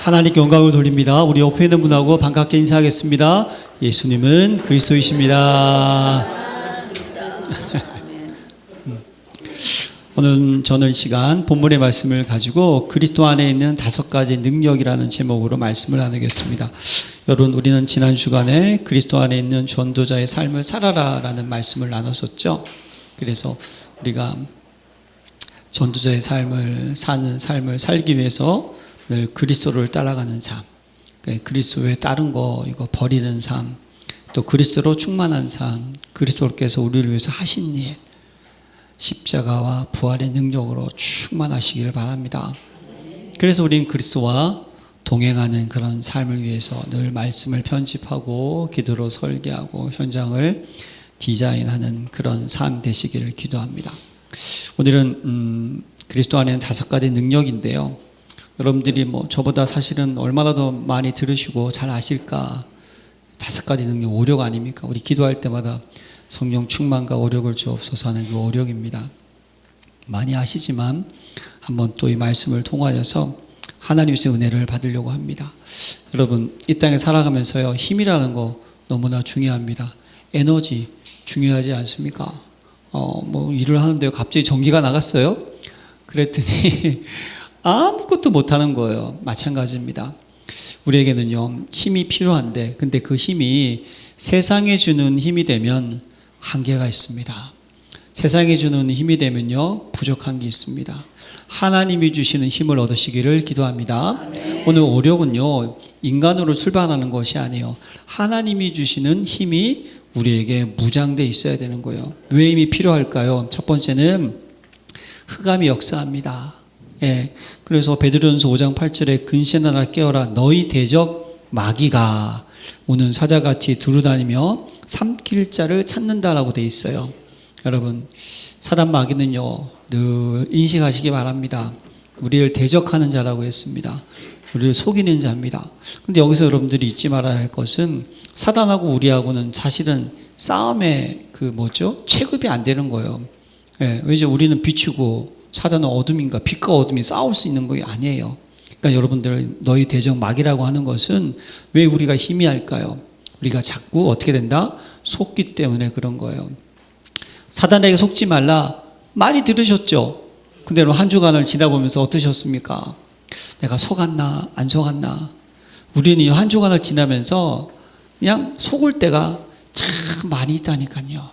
하나님께 영광을 돌립니다. 우리 옆에 있는 분하고 반갑게 인사하겠습니다. 예수님은 그리스도이십니다. 오늘 저는 시간 본문의 말씀을 가지고 그리스도 안에 있는 5가지 능력이라는 제목으로 말씀을 나누겠습니다. 여러분, 우리는 지난 주간에 그리스도 안에 있는 전도자의 삶을 살아라 라는 말씀을 나눴었죠. 그래서 우리가 전도자의 삶을 사는 삶을 살기 위해서 늘 그리스도를 따라가는 삶, 그리스도에 따른 거 이거 버리는 삶, 또 그리스도로 충만한 삶, 그리스도께서 우리를 위해서 하신 일, 십자가와 부활의 능력으로 충만하시길 바랍니다. 그래서 우린 그리스도와 동행하는 그런 삶을 위해서 늘 말씀을 편집하고 기도로 설계하고 현장을 디자인하는 그런 삶 되시기를 기도합니다. 오늘은 그리스도 안에는 5가지 능력인데요. 여러분들이 저보다 사실은 얼마나 더 많이 들으시고 잘 아실까? 5가지 능력, 오력 아닙니까? 우리 기도할 때마다 성령 충만과 오력을 주옵소서 하는 그 오력입니다. 많이 아시지만 한번 또 이 말씀을 통하여서 하나님의 은혜를 받으려고 합니다. 여러분, 이 땅에 살아가면서요, 힘이라는 거 너무나 중요합니다. 에너지 중요하지 않습니까? 일을 하는데요, 갑자기 전기가 나갔어요? 그랬더니 아무것도 못하는 거예요. 마찬가지입니다. 우리에게는요, 힘이 필요한데, 근데 그 힘이 세상에 주는 힘이 되면 한계가 있습니다. 세상에 주는 힘이 되면요, 부족한 게 있습니다. 하나님이 주시는 힘을 얻으시기를 기도합니다. 오늘 오력은요, 인간으로 출발하는 것이 아니에요. 하나님이 주시는 힘이 우리에게 무장되어 있어야 되는 거예요. 왜 힘이 필요할까요? 첫 번째는 흑암이 역사합니다. 그래서 베드로전서 5장 8절에 근신하라 깨어라 너희 대적 마귀가 오는 사자같이 두루다니며 삼킬 자를 찾는다라고 되어 있어요. 여러분, 사단 마귀는요, 늘 인식하시기 바랍니다. 우리를 대적하는 자라고 했습니다. 우리를 속이는 자입니다. 근데 여기서 여러분들이 잊지 말아야 할 것은 사단하고 우리하고는 사실은 싸움의 체급이 안 되는 거예요. 왜냐면 우리는 빛이고 사단은 어둠인가, 빛과 어둠이 싸울 수 있는 게 아니에요. 그러니까 여러분들, 너희 대적 마귀라고 하는 것은 왜 우리가 희미할까요? 우리가 자꾸 어떻게 된다? 속기 때문에 그런 거예요. 사단에게 속지 말라 많이 들으셨죠? 근데 한 주간을 지나보면서 어떠셨습니까? 내가 속았나 안 속았나? 우리는 한 주간을 지나면서 그냥 속을 때가 참 많이 있다니까요.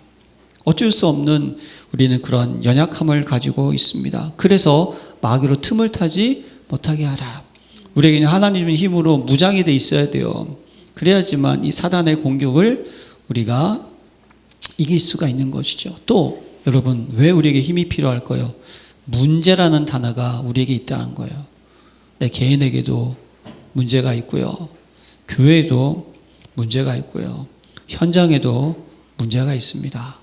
어쩔 수 없는 우리는 그런 연약함을 가지고 있습니다. 그래서 마귀로 틈을 타지 못하게 하라. 우리에게는 하나님의 힘으로 무장이 돼 있어야 돼요. 그래야지만 이 사단의 공격을 우리가 이길 수가 있는 것이죠. 또 여러분, 왜 우리에게 힘이 필요할까요? 문제라는 단어가 우리에게 있다는 거예요. 내 개인에게도 문제가 있고요, 교회에도 문제가 있고요, 현장에도 문제가 있습니다.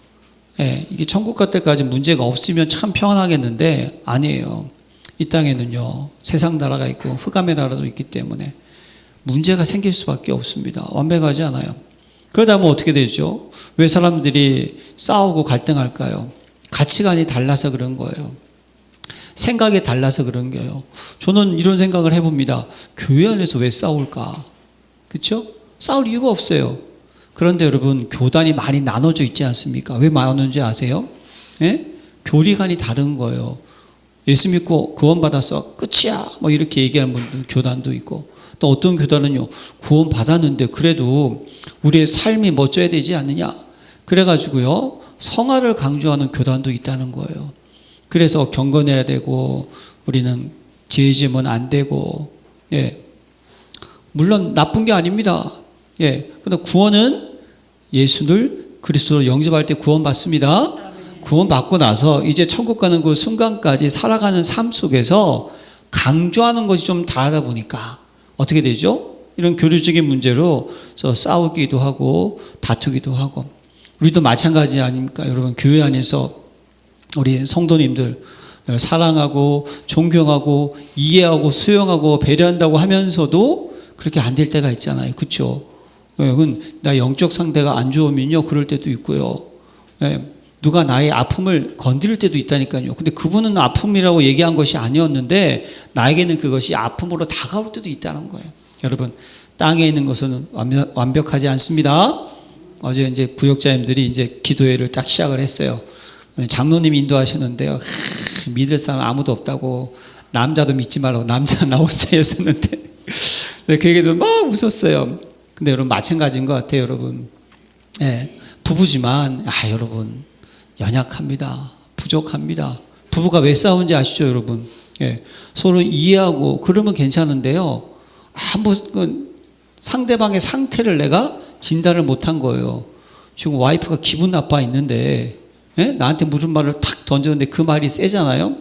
이게 천국 갈 때까지 문제가 없으면 참 평안하겠는데 아니에요. 이 땅에는요, 세상 나라가 있고 흑암의 나라도 있기 때문에 문제가 생길 수밖에 없습니다. 완벽하지 않아요. 그러다 보면 어떻게 되죠? 왜 사람들이 싸우고 갈등할까요? 가치관이 달라서 그런 거예요. 생각이 달라서 그런 거예요. 저는 이런 생각을 해봅니다. 교회 안에서 왜 싸울까? 그렇죠? 싸울 이유가 없어요. 그런데 여러분, 교단이 많이 나눠져 있지 않습니까? 왜 나누는지 아세요? 교리관이 다른 거예요. 예수 믿고 구원받았어, 끝이야, 이렇게 얘기하는 분들, 교단도 있고, 또 어떤 교단은요, 구원 받았는데 그래도 우리의 삶이 멋져야 되지 않느냐, 그래가지고요, 성화를 강조하는 교단도 있다는 거예요. 그래서 경건해야 되고, 우리는 죄 지으면 안 되고, 물론 나쁜 게 아닙니다. 근데 구원은 예수를 그리스도로 영접할 때 구원받습니다. 구원받고 나서 이제 천국 가는 그 순간까지 살아가는 삶 속에서 강조하는 것이 좀 다르다 보니까 어떻게 되죠? 이런 교류적인 문제로 싸우기도 하고 다투기도 하고, 우리도 마찬가지 아닙니까? 여러분, 교회 안에서 우리 성도님들 사랑하고 존경하고 이해하고 수용하고 배려한다고 하면서도 그렇게 안 될 때가 있잖아요. 그렇죠? 나 영적 상태가 안 좋으면요, 그럴 때도 있고요. 누가 나의 아픔을 건드릴 때도 있다니까요. 근데 그분은 아픔이라고 얘기한 것이 아니었는데 나에게는 그것이 아픔으로 다가올 때도 있다는 거예요. 여러분, 땅에 있는 것은 완벽하지 않습니다. 어제 이제 구역자님들이 이제 기도회를 딱 시작을 했어요. 장로님이 인도하셨는데요. 믿을 사람 아무도 없다고, 남자도 믿지 말라고, 남자 나 혼자였었는데 그 얘기도 막 웃었어요. 근데 여러분, 마찬가지인 것 같아요. 여러분, 부부지만 여러분 연약합니다. 부족합니다. 부부가 왜 싸우는지 아시죠, 여러분? 서로 이해하고 그러면 괜찮은데요. 한번 상대방의 상태를 내가 진단을 못한 거예요. 지금 와이프가 기분 나빠 있는데 나한테 무슨 말을 탁 던졌는데 그 말이 세잖아요.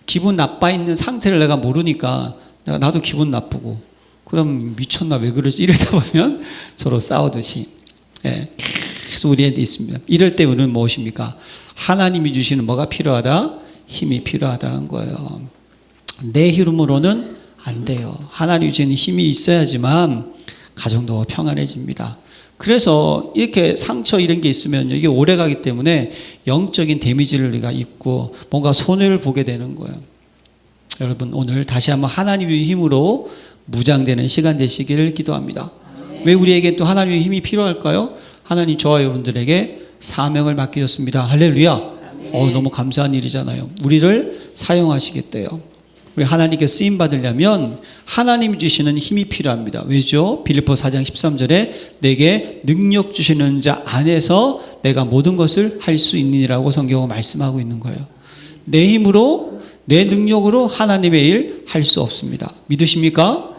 기분 나빠 있는 상태를 내가 모르니까 나도 기분 나쁘고, 그럼 미쳤나 왜 그러지? 이러다 보면 서로 싸우듯이 계속 우리한테 있습니다. 이럴 때 우리는 무엇입니까? 하나님이 주시는 뭐가 필요하다? 힘이 필요하다는 거예요. 내 힘으로는 안 돼요. 하나님이 주시는 힘이 있어야지만 가정도 평안해집니다. 그래서 이렇게 상처 이런 게 있으면 이게 오래 가기 때문에 영적인 데미지를 우리가 입고 뭔가 손해를 보게 되는 거예요. 여러분, 오늘 다시 한번 하나님의 힘으로 무장되는 시간 되시기를 기도합니다. 왜 우리에게 또 하나님의 힘이 필요할까요? 하나님 저와 여러분들에게 사명을 맡기셨습니다. 할렐루야. 너무 감사한 일이잖아요. 우리를 사용하시겠대요. 우리 하나님께 쓰임 받으려면 하나님이 주시는 힘이 필요합니다. 왜죠? 빌립보 4장 13절에 내게 능력 주시는 자 안에서 내가 모든 것을 할 수 있느니라고 성경은 말씀하고 있는 거예요. 내 힘으로, 내 능력으로 하나님의 일 할 수 없습니다. 믿으십니까?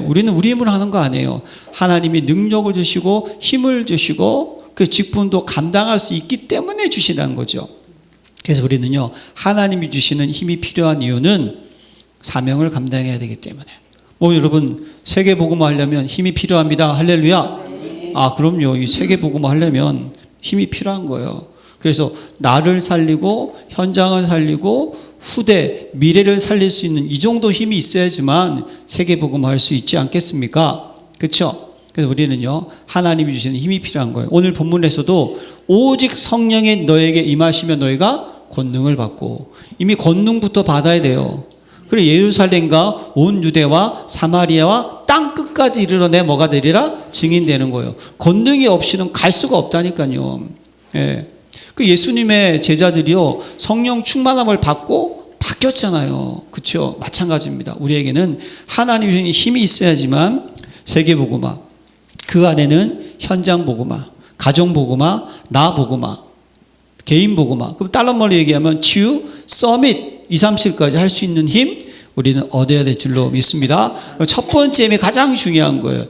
우리는 우리 힘으로 하는 거 아니에요. 하나님이 능력을 주시고 힘을 주시고 그 직분도 감당할 수 있기 때문에 주시다는 거죠. 그래서 우리는요, 하나님이 주시는 힘이 필요한 이유는 사명을 감당해야 되기 때문에. 여러분, 세계복음 하려면 힘이 필요합니다. 할렐루야. 그럼요. 이 세계복음 하려면 힘이 필요한 거예요. 그래서 나를 살리고 현장을 살리고 후대 미래를 살릴 수 있는 이 정도 힘이 있어야지만 세계복음 할 수 있지 않겠습니까? 그렇죠? 그래서 우리는요, 하나님이 주시는 힘이 필요한 거예요. 오늘 본문에서도 오직 성령이 너에게 임하시면 너희가 권능을 받고, 이미 권능부터 받아야 돼요. 그리고 예루살렘과 온 유대와 사마리아와 땅 끝까지 이르러 내 뭐가 되리라? 증인되는 거예요. 권능이 없이는 갈 수가 없다니까요. 그 예수님의 제자들이요, 성령 충만함을 받고 바뀌었잖아요. 그렇죠? 마찬가지입니다. 우리에게는 하나님이 주신 힘이 있어야지만 세계복음화, 그 안에는 현장 복음화, 가정 복음화, 나 복음화, 개인 복음화, 그럼 다른 말로 얘기하면 치유, 서밋, 2, 3, 7까지 할 수 있는 힘 우리는 얻어야 될 줄로 믿습니다. 첫 번째 힘이 가장 중요한 거예요.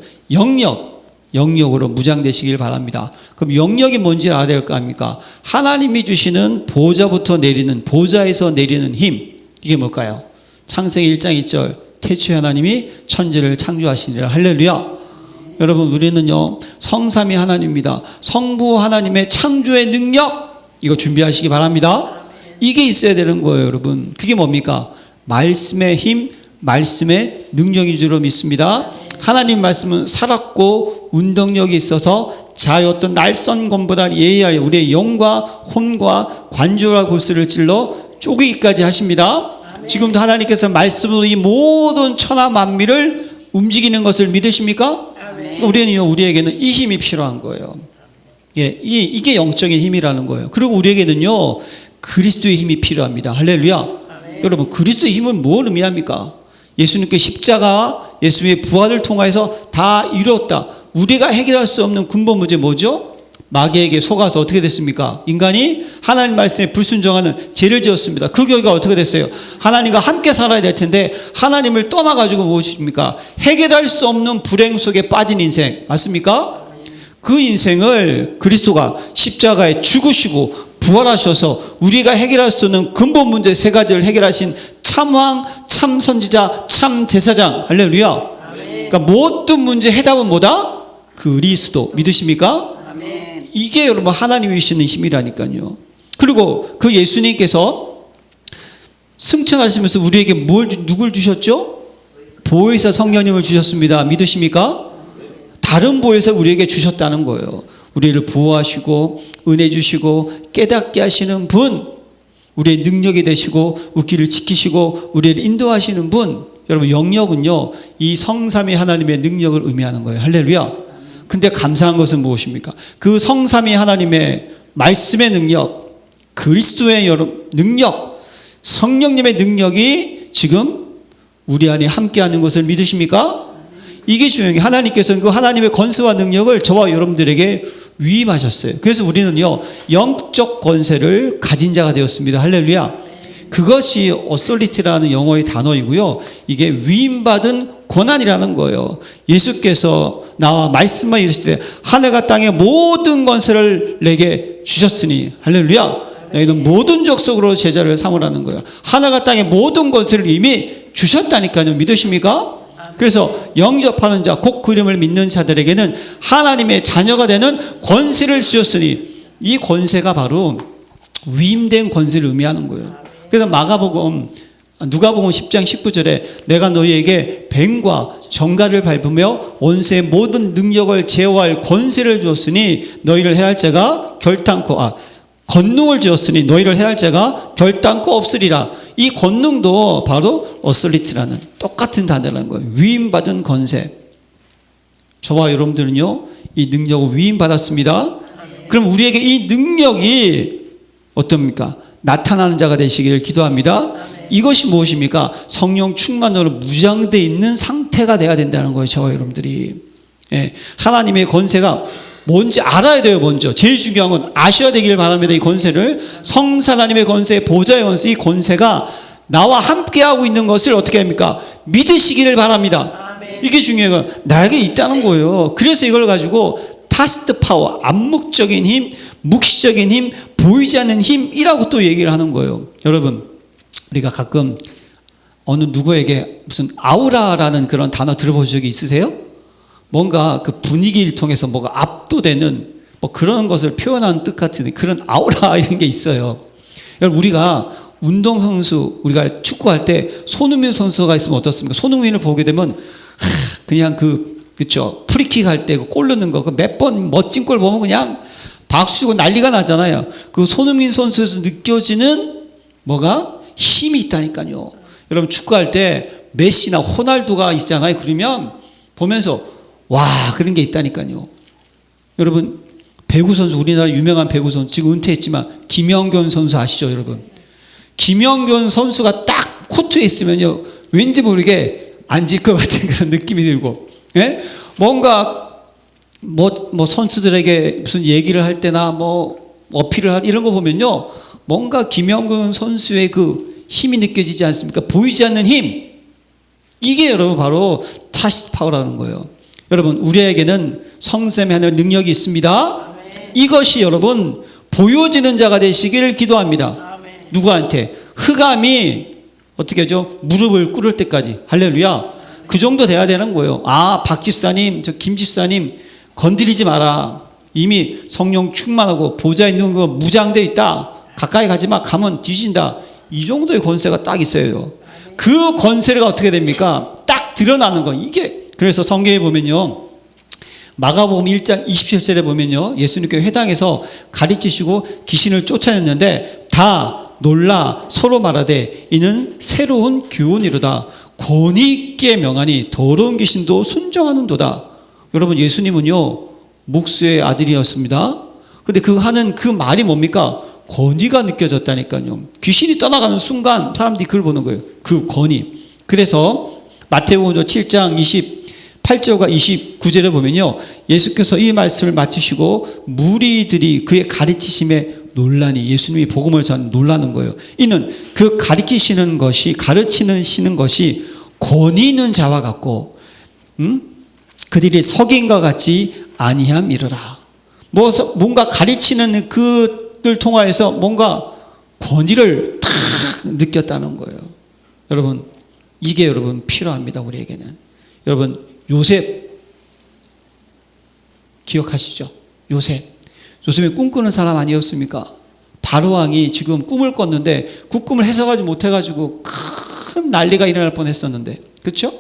영역으로 무장되시길 바랍니다. 그럼 영역이 뭔지 알아야 될 거 아닙니까? 하나님이 주시는 보좌부터 내리는, 보좌에서 내리는 힘, 이게 뭘까요? 창세기 1장 1절 태초에 하나님이 천지를 창조하시니라. 할렐루야. 여러분, 우리는요, 성삼위 하나님입니다. 성부 하나님의 창조의 능력, 이거 준비하시기 바랍니다. 이게 있어야 되는 거예요, 여러분. 그게 뭡니까? 말씀의 힘, 말씀의 능력인 줄로 믿습니다. 하나님 말씀은 살았고 운동력이 있어서 자였던 날선검보다 예리하여 우리의 영과 혼과 관절과 골수를 찔러 쪼개기까지 하십니다. 지금도 하나님께서 말씀으로 이 모든 천하 만미를 움직이는 것을 믿으십니까? 우리는요, 우리에게는 이 힘이 필요한 거예요. 이게 영적인 힘이라는 거예요. 그리고 우리에게는요, 그리스도의 힘이 필요합니다. 할렐루야. 여러분, 그리스도의 힘은 뭘 의미합니까? 예수님께 십자가, 예수님의 부활을 통해서 다 이뤘다. 우리가 해결할 수 없는 근본 문제 뭐죠? 마귀에게 속아서 어떻게 됐습니까? 인간이 하나님 말씀에 불순종하는 죄를 지었습니다. 그 결과가 어떻게 됐어요? 하나님과 함께 살아야 될 텐데 하나님을 떠나가지고 무엇입니까? 해결할 수 없는 불행 속에 빠진 인생, 맞습니까? 그 인생을 그리스도가 십자가에 죽으시고 부활하셔서 우리가 해결할 수 없는 근본 문제 세 가지를 해결하신 참왕, 참선지자, 참제사장. 할렐루야. 그러니까 모든 문제 해답은 뭐다? 그리스도. 믿으십니까? 이게 여러분 하나님이 주시는 힘이라니까요. 그리고 그 예수님께서 승천하시면서 우리에게 누굴 주셨죠? 보혜사 성령님을 주셨습니다. 믿으십니까? 다른 보혜사 우리에게 주셨다는 거예요. 우리를 보호하시고 은혜 주시고 깨닫게 하시는 분, 우리의 능력이 되시고 웃기를 지키시고 우리를 인도하시는 분. 여러분, 영역은요 이 성삼위 하나님의 능력을 의미하는 거예요. 할렐루야. 근데 감사한 것은 무엇입니까? 그 성삼위 하나님의 말씀의 능력, 그리스도의 능력, 성령님의 능력이 지금 우리 안에 함께하는 것을 믿으십니까? 이게 중요해요. 하나님께서는 그 하나님의 권세와 능력을 저와 여러분들에게 위임하셨어요. 그래서 우리는요 영적 권세를 가진 자가 되었습니다. 할렐루야. 그것이 authority라는 영어의 단어이고요, 이게 위임받은 권한이라는 거예요. 예수께서 나와 말씀만 이르시되 하늘과 땅의 모든 권세를 내게 주셨으니, 할렐루야, 너희는 모든 족속으로 제자를 삼으라는 거예요. 하늘과 땅의 모든 권세를 이미 주셨다니까요. 믿으십니까? 그래서 영접하는 자, 곧 그 이름을 믿는 자들에게는 하나님의 자녀가 되는 권세를 주셨으니, 이 권세가 바로 위임된 권세를 의미하는 거예요. 그래서 누가복음 10장 19절에 내가 너희에게 뱀과 정갈을 밟으며 원수의 모든 능력을 제어할 권세를 주었으니 너희를 해할 자가 권능을 주었으니 너희를 해할 자가 결단코 없으리라. 이 권능도 바로 authority라는 똑같은 단어라는 거예요. 위임받은 권세. 저와 여러분들은요 이 능력을 위임받았습니다. 그럼 우리에게 이 능력이 어떻습니까? 나타나는 자가 되시기를 기도합니다. 이것이 무엇입니까? 성령 충만으로 무장되어 있는 상태가 돼야 된다는 거예요. 저와 여러분들이. 하나님의 권세가 뭔지 알아야 돼요. 먼저 제일 중요한 건 아셔야 되길 바랍니다. 이 권세를, 성하나님의 권세, 보좌의 권세, 이 권세가 나와 함께하고 있는 것을 어떻게 합니까? 믿으시기를 바랍니다. 이게 중요해요. 나에게 있다는 거예요. 그래서 이걸 가지고 타스트 파워, 암묵적인 힘, 묵시적인 힘, 보이지 않는 힘이라고 또 얘기를 하는 거예요. 여러분, 우리가 가끔 어느 누구에게 무슨 아우라라는 그런 단어 들어본 적이 있으세요? 뭔가 그 분위기를 통해서 뭐가 압도되는 뭐 그런 것을 표현하는 뜻 같은 그런 아우라 이런 게 있어요. 여러분, 우리가 운동선수, 우리가 축구할 때 손흥민 선수가 있으면 어떻습니까? 손흥민을 보게 되면 그냥 그쵸, 프리킥 할 때 골 넣는 거, 그 몇 번 멋진 골 보면 그냥 박수고 난리가 나잖아요. 그 손흥민 선수에서 느껴지는 뭐가 힘이 있다니까요. 여러분, 축구할 때 메시나 호날두가 있잖아요. 그러면 보면서 와, 그런 게 있다니까요. 여러분, 배구 선수, 우리나라 유명한 배구 선수, 지금 은퇴했지만 김영균 선수 아시죠, 여러분? 김영균 선수가 딱 코트에 있으면요, 왠지 모르게 앉을 것 같은 그런 느낌이 들고, 예? 뭔가 뭐 선수들에게 무슨 얘기를 할 때나 뭐 어필을 할 이런 거 보면요, 뭔가 김영균 선수의 그 힘이 느껴지지 않습니까? 보이지 않는 힘. 이게 여러분 바로 타시트 파워라는 거예요. 여러분, 우리에게는 성삼위 하나님의 능력이 있습니다. 이것이 여러분 보여지는 자가 되시기를 기도합니다. 누구한테? 흑암이 어떻게 하죠? 무릎을 꿇을 때까지. 할렐루야. 그 정도 돼야 되는 거예요. 아, 박 집사님, 저 김 집사님 건드리지 마라. 이미 성령 충만하고 보좌 있는 거 무장돼 있다. 가까이 가지 마. 가면 뒤진다. 이 정도의 권세가 딱 있어요. 그 권세가 어떻게 됩니까? 딱 드러나는 거. 이게 그래서 성경에 보면요, 마가복음 1장 27절에 보면요, 예수님께서 회당에서 가르치시고 귀신을 쫓아냈는데 다 놀라 서로 말하되 이는 새로운 교훈이로다. 권위 있게 명하니 더러운 귀신도 순종하는도다. 여러분, 예수님은요 목수의 아들이었습니다. 근데 그 하는 그 말이 뭡니까? 권위가 느껴졌다니까요. 귀신이 떠나가는 순간 사람들이 그걸 보는 거예요. 그 권위. 그래서 마태복음 7장 28절과 29절에 보면요, 예수께서 이 말씀을 마치시고 무리들이 그의 가르치심에 논란이, 예수님이 복음을 전 놀라는 거예요. 이는 그 가르치시는 것이 권위 있는 자와 같고 그들이 석인과 같이 아니함이로라. 뭔가 가르치는 그들 통하여서 뭔가 권위를 탁 느꼈다는 거예요. 여러분, 이게 여러분 필요합니다. 우리에게는. 여러분, 요셉 기억하시죠? 요셉이 꿈꾸는 사람 아니었습니까? 바로왕이 지금 꿈을 꿨는데 그 꿈을 해석하지 못해가지고 큰 난리가 일어날 뻔했었는데, 그렇죠?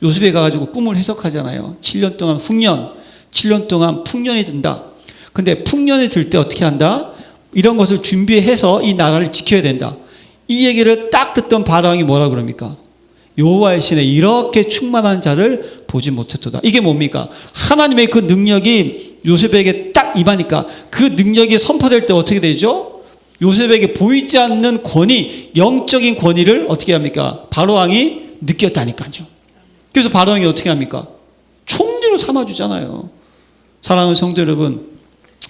요셉에 가가지고 꿈을 해석하잖아요. 7년 동안 흉년, 7년 동안 풍년이 든다. 근데 풍년이 들 때 어떻게 한다? 이런 것을 준비해서 이 나라를 지켜야 된다. 이 얘기를 딱 듣던 바로왕이 뭐라 그럽니까? 여호와의 신에 이렇게 충만한 자를 보지 못했도다. 이게 뭡니까? 하나님의 그 능력이 요셉에게 딱 임하니까 그 능력이 선포될 때 어떻게 되죠? 요셉에게 보이지 않는 권위, 영적인 권위를 어떻게 합니까? 바로왕이 느꼈다니까요. 그래서 바로왕이 어떻게 합니까? 총리로 삼아주잖아요. 사랑하는 성도 여러분,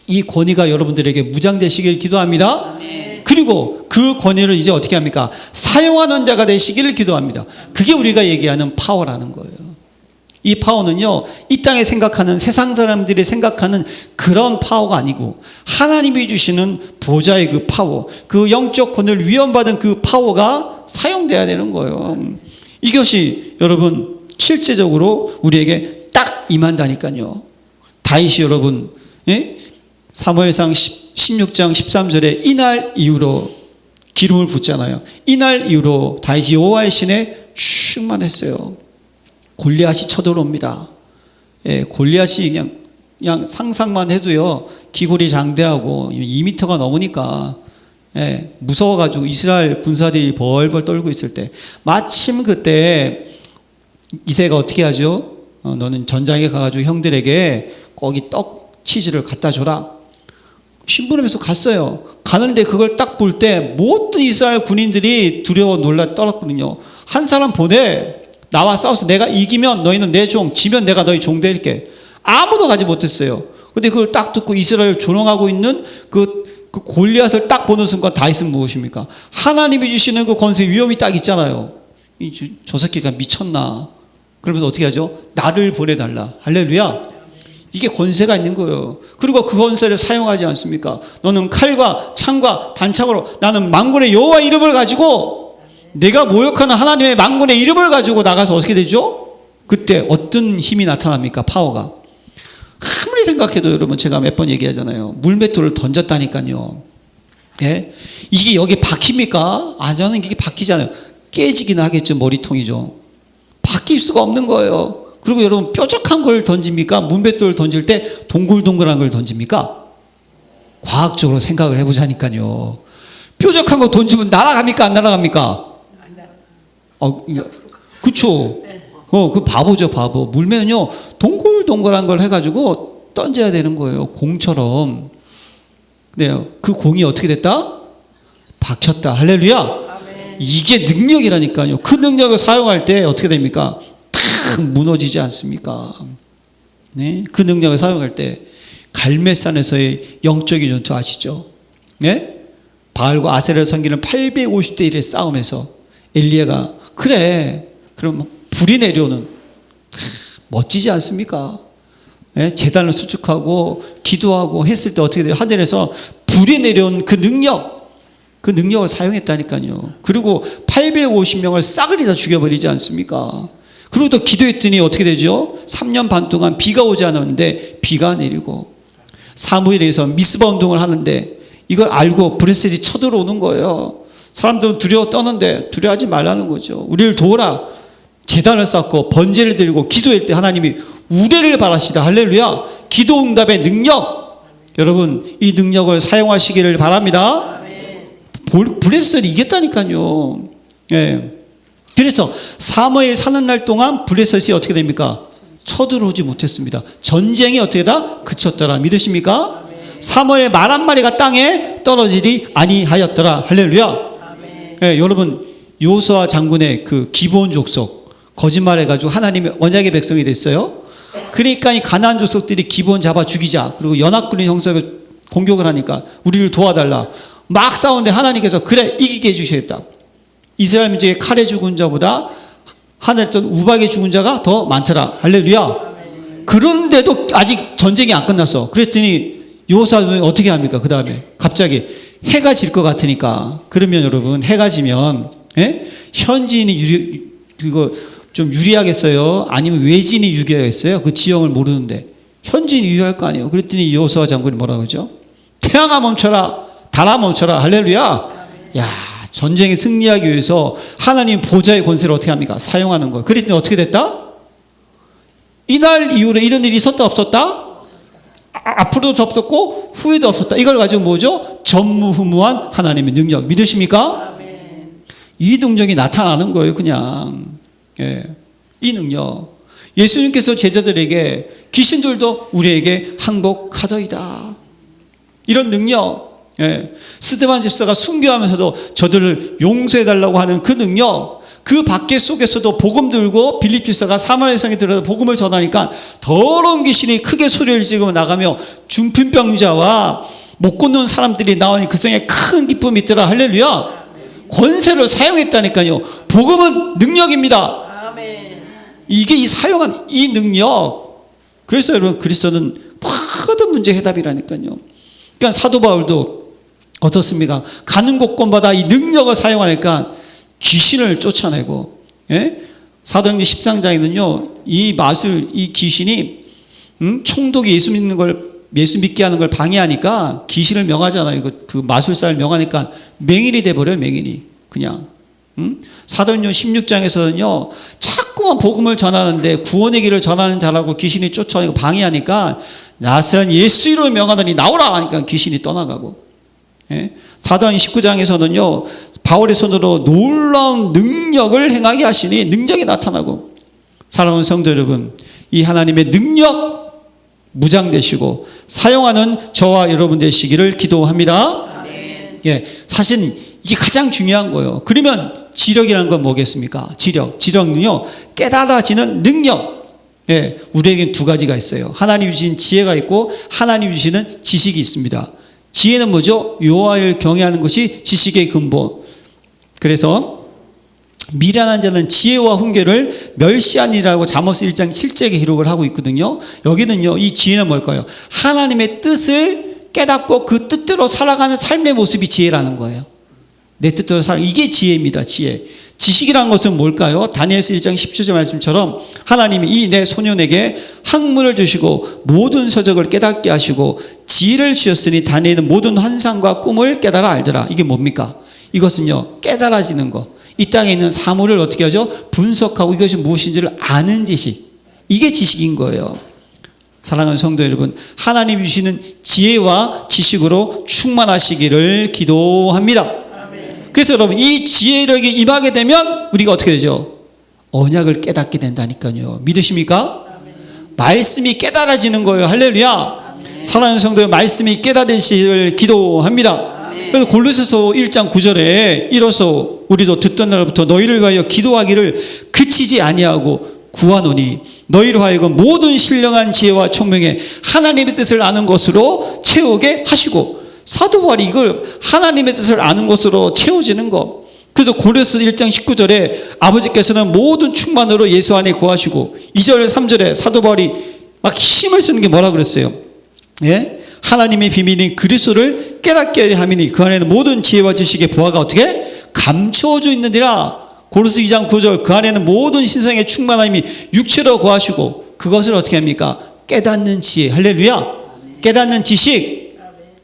이 권위가 여러분들에게 무장되시길 기도합니다. 그리고 그 권위를 이제 어떻게 합니까? 사용하는 자가 되시기를 기도합니다. 그게 우리가 얘기하는 파워라는 거예요. 이 파워는요, 이 땅에 생각하는 세상 사람들이 생각하는 그런 파워가 아니고 하나님이 주시는 보좌의 그 파워, 그 영적 권위를 위헌받은 그 파워가 사용돼야 되는 거예요. 이것이 여러분 실제적으로 우리에게 딱 임한다니까요. 다윗이 여러분, 사무엘상 16장 13절에 이날 이후로 기름을 붓잖아요. 이날 이후로 다윗이 여호와의 신에 충만했어요. 골리앗이 쳐들어옵니다. 골리앗이 그냥 상상만 해도요, 기골이 장대하고 2m가 넘으니까 무서워가지고 이스라엘 군사들이 벌벌 떨고 있을 때 마침 그때 이새가 어떻게 하죠? 너는 전장에 가가지고 형들에게 거기 떡 치즈를 갖다 줘라. 심부름해서 갔어요. 가는데 그걸 딱 볼 때 모든 이스라엘 군인들이 두려워 놀라 떨었거든요. 한 사람 보내. 나와 싸워서 내가 이기면 너희는 내 종, 지면 내가 너희 종 될게. 아무도 가지 못했어요. 근데 그걸 딱 듣고 이스라엘 조롱하고 있는 그 골리앗을 딱 보는 순간 다윗은 무엇입니까? 하나님이 주시는 그 권세 위엄이 딱 있잖아요. 저 새끼가 미쳤나? 그러면서 어떻게 하죠? 나를 보내달라. 할렐루야. 이게 권세가 있는 거예요. 그리고 그 권세를 사용하지 않습니까? 너는 칼과 창과 단창으로, 나는 만군의 여호와 이름을 가지고, 내가 모욕하는 하나님의 만군의 이름을 가지고 나가서 어떻게 되죠? 그때 어떤 힘이 나타납니까? 파워가. 아무리 생각해도 여러분, 제가 몇 번 얘기하잖아요. 물맷돌을 던졌다니까요. 예? 이게 여기 박힙니까? 아, 저는 이게 박히잖아요. 깨지기는 하겠죠. 머리통이죠. 바뀔 수가 없는 거예요. 그리고 여러분, 뾰족한 걸 던집니까? 문뱃돌을 던질 때 동글동글한 걸 던집니까? 과학적으로 생각을 해보자니까요. 뾰족한 거 던지면 날아갑니까? 안 날아갑니까? 그쵸. 그 바보죠, 바보. 물면은요, 동글동글한 걸 해가지고 던져야 되는 거예요. 공처럼. 네, 그 공이 어떻게 됐다? 박혔다. 할렐루야. 이게 능력이라니까요. 그 능력을 사용할 때 어떻게 됩니까? 탁 무너지지 않습니까? 네, 그 능력을 사용할 때 갈멜산에서의 영적인 전투 아시죠? 네? 바알과 아세라를 섬기는 850대 1의 싸움에서 엘리야가 그래, 그럼 불이 내려오는, 멋지지 않습니까? 네? 제단을 수축하고 기도하고 했을 때 어떻게 돼요? 하늘에서 불이 내려온 그 능력을 사용했다니까요. 그리고 850명을 싸그리 다 죽여버리지 않습니까? 그리고 또 기도했더니 어떻게 되죠? 3년 반 동안 비가 오지 않았는데 비가 내리고, 사무엘에서 미스바 운동을 하는데 이걸 알고 브레셋이 쳐들어오는 거예요. 사람들은 두려워 떠는데 두려워하지 말라는 거죠. 우리를 도우라. 제단을 쌓고 번제를 드리고 기도할 때 하나님이 우레를 바라시다. 할렐루야. 기도 응답의 능력, 여러분 이 능력을 사용하시기를 바랍니다. 블레셋이 이겼다니까요. 예. 그래서 사무엘 사는 날 동안 블레셋이 어떻게 됩니까? 쳐들어오지 못했습니다. 전쟁이 어떻게 다 그쳤더라. 믿으십니까? 사무엘의 말 한마리가 땅에 떨어지리 아니하였더라. 할렐루야. 예, 여러분 여호수아 장군의 그 기브온 족속 거짓말해가지고 하나님의 언약의 백성이 됐어요. 그러니까 이 가나안 족속들이 기브온 잡아 죽이자. 그리고 연합군의 형사가 공격을 하니까 우리를 도와달라. 막 싸우는데 하나님께서 그래 이기게 해주시겠다. 이스라엘 민족의 칼에 죽은 자보다 하늘에 있던 우박에 죽은 자가 더 많더라. 할렐루야. 그런데도 아직 전쟁이 안 끝났어. 그랬더니 여호수아는 어떻게 합니까? 그 다음에 갑자기 해가 질 것 같으니까. 그러면 여러분 해가 지면 현지인이 이거 좀 유리하겠어요? 아니면 외지인이 유리하겠어요? 그 지형을 모르는데 현지인이 유리할 거 아니에요. 그랬더니 여호수아 장군이 뭐라고 하죠? 태양아 멈춰라, 달아 멈춰라. 할렐루야. 야, 전쟁에 승리하기 위해서 하나님 보좌의 권세를 어떻게 합니까? 사용하는 거예요. 그랬더니 어떻게 됐다? 이날 이후로 이런 일이 있었다 없었다? 앞으로도 없었고 후에도 없었다. 이걸 가지고 뭐죠? 전무후무한 하나님의 능력. 믿으십니까? 이 능력이 나타나는 거예요. 그냥 이 능력. 예수님께서 제자들에게 귀신들도 우리에게 항복하더이다. 이런 능력. 스데반 집사가 순교하면서도 저들을 용서해달라고 하는 그 능력. 그 밖에 속에서도 복음 들고 빌립 집사가 사마리아 성에 들어서 복음을 전하니까 더러운 귀신이 크게 소리를 지르고 나가며 중풍병자와 못 걷는 사람들이 나오니 그 성에 큰 기쁨이 있더라. 할렐루야. 권세를 사용했다니까요. 복음은 능력입니다. 아멘. 이게 이 사용한 이 능력. 그래서 여러분 그리스도는 모든 문제 해답이라니까요. 그러니까 사도 바울도 어떻습니까? 가는 곳곳마다 이 능력을 사용하니까 귀신을 쫓아내고, 사도행전 13장에는요, 이 마술, 이 귀신이, 총독이 예수 믿게 하는 걸 방해하니까 귀신을 명하잖아요. 그 마술사를 명하니까 맹인이 돼버려요, 맹인이. 그냥. 사도행전 16장에서는요, 자꾸만 복음을 전하는데 구원의 길을 전하는 자라고 귀신이 쫓아내고 방해하니까 나선 예수 이름을 명하더니 나오라 하니까 귀신이 떠나가고. 사도행전 19장에서는요, 바울의 손으로 놀라운 능력을 행하게 하시니 능력이 나타나고. 사랑하는 성도 여러분, 이 하나님의 능력 무장되시고 사용하는 저와 여러분 되시기를 기도합니다. 사실 이게 가장 중요한 거예요. 그러면 지력이라는 건 뭐겠습니까? 지력은요, 깨달아지는 능력. 우리에겐 두 가지가 있어요. 하나님 주신 지혜가 있고 하나님 주시는 지식이 있습니다. 지혜는 뭐죠? 여호와를 경외하는 것이 지식의 근본. 그래서 미련한 자는 지혜와 훈계를 멸시하니라고 잠언스 1장 7절에 기록을 하고 있거든요. 여기는요, 이 지혜는 뭘까요? 하나님의 뜻을 깨닫고 그 뜻대로 살아가는 삶의 모습이 지혜라는 거예요. 내 뜻대로 이게 지혜입니다. 지혜. 지식이라는 것은 뭘까요? 다니엘서 1장 17절 말씀처럼 하나님이 이 내 소년에게 학문을 주시고 모든 서적을 깨닫게 하시고 지혜를 주셨으니 다니엘은 모든 환상과 꿈을 깨달아 알더라. 이게 뭡니까? 이것은요, 깨달아지는 것. 이 땅에 있는 사물을 어떻게 하죠? 분석하고 이것이 무엇인지를 아는 지식. 이게 지식인 거예요. 사랑하는 성도 여러분, 하나님 주시는 지혜와 지식으로 충만하시기를 기도합니다. 그래서 여러분, 이 지혜력이 임하게 되면 우리가 어떻게 되죠? 언약을 깨닫게 된다니까요. 믿으십니까? 말씀이 깨달아지는 거예요. 할렐루야. 사랑하는 성도의 말씀이 깨달으시기를 기도합니다. 그래서 골로새서 1장 9절에 이로써 우리도 듣던 날부터 너희를 위하여 기도하기를 그치지 아니하고 구하노니 너희를 하여금 모든 신령한 지혜와 총명에 하나님의 뜻을 아는 것으로 채우게 하시고. 사도 바울이 이걸 하나님의 뜻을 아는 것으로 채워지는 것. 그래서 골로새 1장 19절에 아버지께서는 모든 충만으로 예수 안에 거하시고 2절 3절에 사도 바울이 막 힘을 쓰는 게 뭐라 그랬어요? 하나님의 비밀인 그리스도를 깨닫게 하미니 그 안에는 모든 지혜와 지식의 보화가 어떻게 감추어져 있느니라. 골로새 2장 9절 그 안에는 모든 신성의 충만함이 육체로 거하시고 그것을 어떻게 합니까? 깨닫는 지혜. 할렐루야. 깨닫는 지식.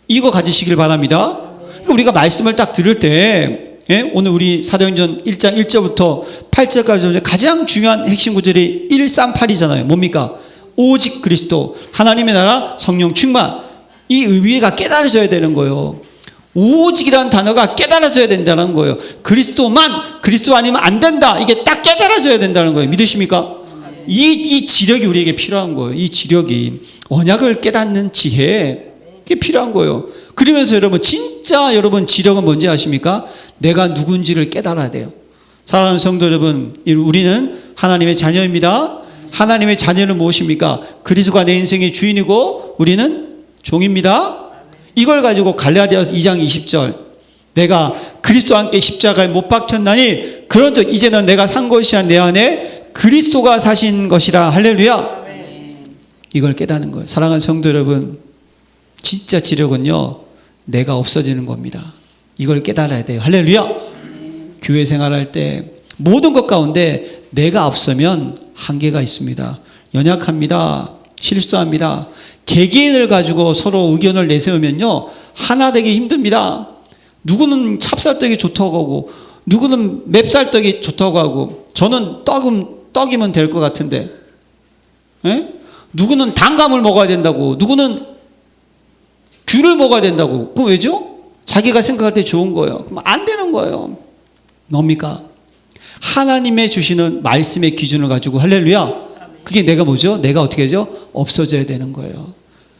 이거 가지시길 바랍니다. 그러니까 우리가 말씀을 딱 들을 때, 오늘 우리 사도행전 1장 1절부터 8절까지 가장 중요한 핵심 구절이 138이잖아요. 뭡니까? 오직 그리스도, 하나님의 나라, 성령 충만. 이 의미가 깨달아져야 되는 거예요. 오직이라는 단어가 깨달아져야 된다는 거예요. 그리스도 아니면 안 된다. 이게 딱 깨달아져야 된다는 거예요. 믿으십니까? 이 지력이 우리에게 필요한 거예요. 이 지력이. 언약을 깨닫는 지혜. 그게 필요한 거예요. 그러면서 여러분, 진짜 여러분 지력은 뭔지 아십니까? 내가 누군지를 깨달아야 돼요. 사랑하는 성도 여러분, 우리는 하나님의 자녀입니다. 하나님의 자녀는 무엇입니까? 그리스도가 내 인생의 주인이고 우리는 종입니다. 이걸 가지고 갈라디아서 2장 20절 내가 그리스도와 함께 십자가에 못 박혔나니 그런즉 이제는 내가 산 것이 아니라 내 안에 그리스도가 사신 것이라. 할렐루야. 이걸 깨닫는 거예요. 사랑하는 성도 여러분, 진짜 지력은요, 내가 없어지는 겁니다. 이걸 깨달아야 돼요. 할렐루야. 교회 생활할 때 모든 것 가운데 내가 없으면 한계가 있습니다. 연약합니다. 실수합니다. 개개인을 가지고 서로 의견을 내세우면요, 하나 되기 힘듭니다. 누구는 찹쌀떡이 좋다고 하고 누구는 맵쌀떡이 좋다고 하고 저는 떡이면 될 것 같은데, 누구는 단감을 먹어야 된다고, 누구는 귤을 먹어야 된다고. 그럼 왜죠? 자기가 생각할 때 좋은 거예요. 그럼 안 되는 거예요. 뭡니까? 하나님의 주시는 말씀의 기준을 가지고 할렐루야. 그게 내가 뭐죠? 내가 어떻게 하죠? 없어져야 되는 거예요.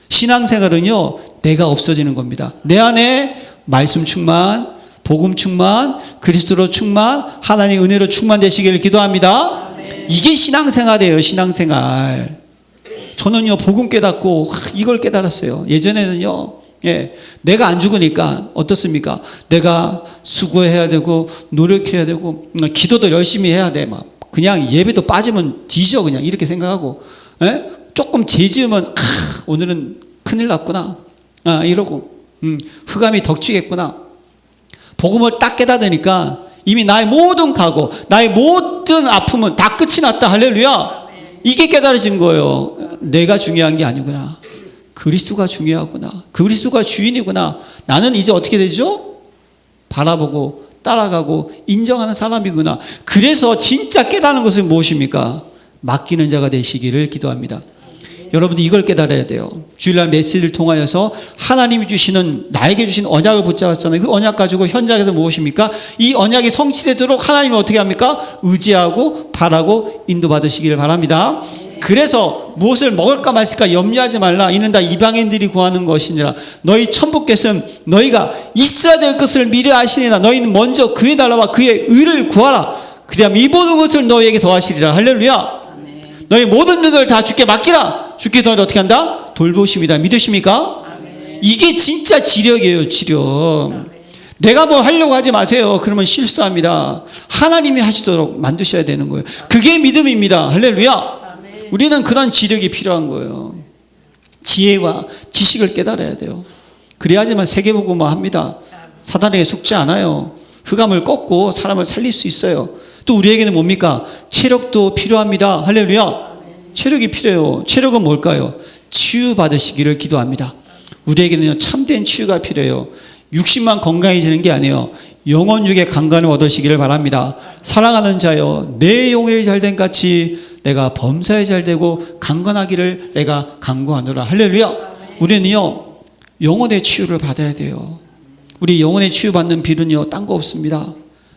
신앙생활은요, 내가 없어지는 겁니다. 내 안에 말씀 충만, 복음 충만, 그리스도로 충만, 하나님의 은혜로 충만되시기를 기도합니다. 이게 신앙생활이에요. 신앙생활. 저는요, 복음 깨닫고 이걸 깨달았어요. 예전에는요, 내가 안 죽으니까 어떻습니까? 내가 수고해야 되고 노력해야 되고 기도도 열심히 해야 돼. 막 그냥 예배도 빠지면 뒤져 그냥 이렇게 생각하고, 조금 죄 지으면 오늘은 큰일 났구나, 이러고 흑암이 덕지겠구나. 복음을 딱 깨닫으니까 이미 나의 모든 각오, 나의 모든 아픔은 다 끝이 났다. 할렐루야. 이게 깨달아진 거예요. 내가 중요한 게 아니구나. 그리스도가 중요하구나. 그리스도가 주인이구나. 나는 이제 어떻게 되죠? 바라보고 따라가고 인정하는 사람이구나. 그래서 진짜 깨닫는 것은 무엇입니까? 맡기는 자가 되시기를 기도합니다. 여러분들 이걸 깨달아야 돼요. 주일날 메시지를 통하여서 하나님이 주시는, 나에게 주신 언약을 붙잡았잖아요. 그 언약 가지고 현장에서 무엇입니까? 이 언약이 성취되도록 하나님이 어떻게 합니까? 의지하고 바라고 인도받으시기를 바랍니다. 그래서 무엇을 먹을까 마실까 염려하지 말라. 이는 다 이방인들이 구하는 것이니라. 너희 천부께서는 너희가 있어야 될 것을 미리 아시니라. 너희는 먼저 그의 나라와 그의 의를 구하라. 그리하면 이 모든 것을 너희에게 더하시리라. 할렐루야. 너희 모든 일을 다 주께 맡기라. 주께 너희를 어떻게 한다? 돌보십니다. 믿으십니까? 이게 진짜 지력이에요. 지력. 내가 뭐 하려고 하지 마세요. 그러면 실수합니다. 하나님이 하시도록 만드셔야 되는 거예요. 그게 믿음입니다. 할렐루야. 우리는 그런 지력이 필요한 거예요. 지혜와 지식을 깨달아야 돼요. 그래야지만 세계복음화 합니다. 사단에게 속지 않아요. 흑암을 꺾고 사람을 살릴 수 있어요. 또 우리에게는 뭡니까? 체력도 필요합니다. 할렐루야. 체력이 필요해요. 체력은 뭘까요? 치유받으시기를 기도합니다. 우리에게는 참된 치유가 필요해요. 육신만 건강해지는 게 아니에요. 영혼육의 강건을 얻으시기를 바랍니다. 사랑하는 자여, 내 영혼이 잘된 같이 내가 범사에 잘되고 강건하기를 내가 간구하노라. 할렐루야. 우리는요, 영혼의 치유를 받아야 돼요. 우리 영혼의 치유받는 빌은요, 딴 거 없습니다.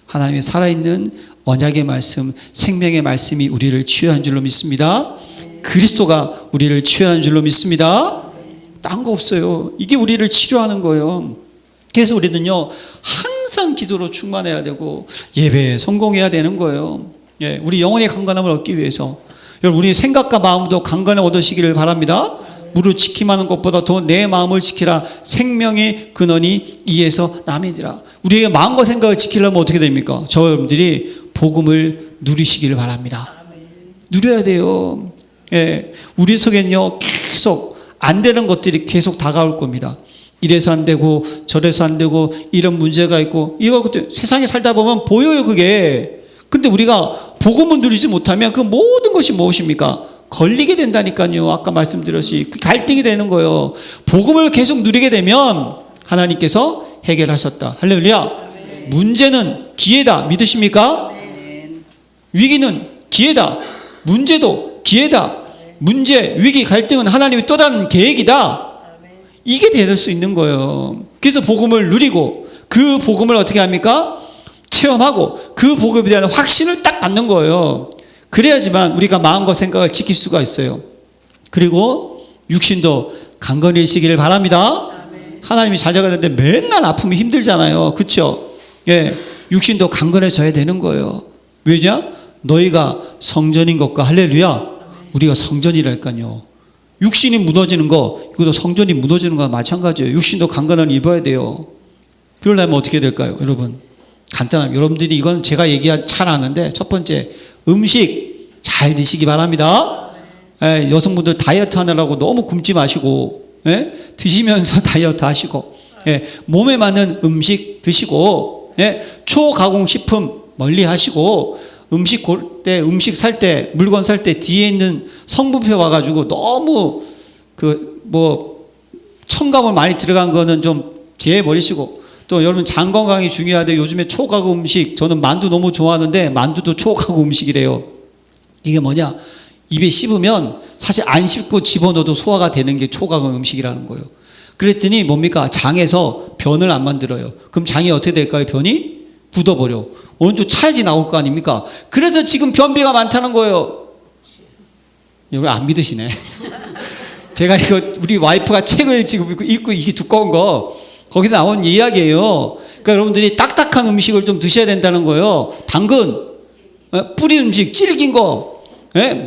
하나님의 살아있는 언약의 말씀, 생명의 말씀이 우리를 치유한 줄로 믿습니다. 그리스도가 우리를 치유하는 줄로 믿습니다. 딴 거 없어요. 이게 우리를 치료하는 거예요. 그래서 우리는요, 항상 기도로 충만해야 되고 예배에 성공해야 되는 거예요. 우리 영혼의 강건함을 얻기 위해서 여러분, 우리 생각과 마음도 강건함을 얻으시기를 바랍니다. 무릇 지킴하는 것보다 더 내 마음을 지키라. 생명의 근원이 이에서 남이니라. 우리의 마음과 생각을 지키려면 어떻게 됩니까? 저 여러분들이 복음을 누리시기를 바랍니다. 누려야 돼요. 우리 속에는요, 계속 안 되는 것들이 계속 다가올 겁니다. 이래서 안 되고 저래서 안 되고 이런 문제가 있고 이거 그때 세상에 살다 보면 보여요, 그게. 근데 우리가 복음을 누리지 못하면 그 모든 것이 무엇입니까? 걸리게 된다니까요. 아까 말씀드렸듯이 갈등이 되는 거예요. 복음을 계속 누리게 되면 하나님께서 해결하셨다. 할렐루야. 문제는 기회다. 믿으십니까? 위기는 기회다. 문제도 기회다. 문제, 위기, 갈등은 하나님의 또 다른 계획이다. 이게 될 수 있는 거예요. 그래서 복음을 누리고 그 복음을 어떻게 합니까? 체험하고 그 복음에 대한 확신을 딱 갖는 거예요. 그래야지만 우리가 마음과 생각을 지킬 수가 있어요. 그리고 육신도 강건해지기를 바랍니다. 하나님이 자녀가 되는데 맨날 아프면 힘들잖아요. 그렇죠? 육신도 강건해져야 되는 거예요. 왜냐? 너희가 성전인 것과 할렐루야. 우리가 성전이랄까요. 육신이 무너지는 거, 이것도 성전이 무너지는 거와 마찬가지예요. 육신도 강건을 입어야 돼요. 그러려면 어떻게 될까요, 여러분? 간단합니다. 여러분들이 이건 제가 잘 아는데, 첫 번째, 음식 잘 드시기 바랍니다. 여성분들 다이어트 하느라고 너무 굶지 마시고, 드시면서 다이어트 하시고, 몸에 맞는 음식 드시고, 초가공 식품 멀리 하시고, 음식 골 때, 음식 살 때, 물건 살 때 뒤에 있는 성분표 와가지고 너무 첨가물 많이 들어간 거는 좀 제해버리시고, 또 여러분 장 건강이 중요하대. 요즘에 초가공 음식, 저는 만두 너무 좋아하는데 만두도 초가공 음식이래요. 이게 뭐냐? 입에 씹으면 사실 안 씹고 집어넣어도 소화가 되는 게 초가공 음식이라는 거예요. 그랬더니 뭡니까? 장에서 변을 안 만들어요. 그럼 장이 어떻게 될까요? 변이 굳어버려. 어느 주 차야지 나올 거 아닙니까? 그래서 지금 변비가 많다는 거예요. 여러분 안 믿으시네. 제가 이거 우리 와이프가 책을 지금 읽고 이게 두꺼운 거 거기서 나온 이야기예요. 그러니까 여러분들이 딱딱한 음식을 좀 드셔야 된다는 거예요. 당근, 뿌리 음식, 질긴 거,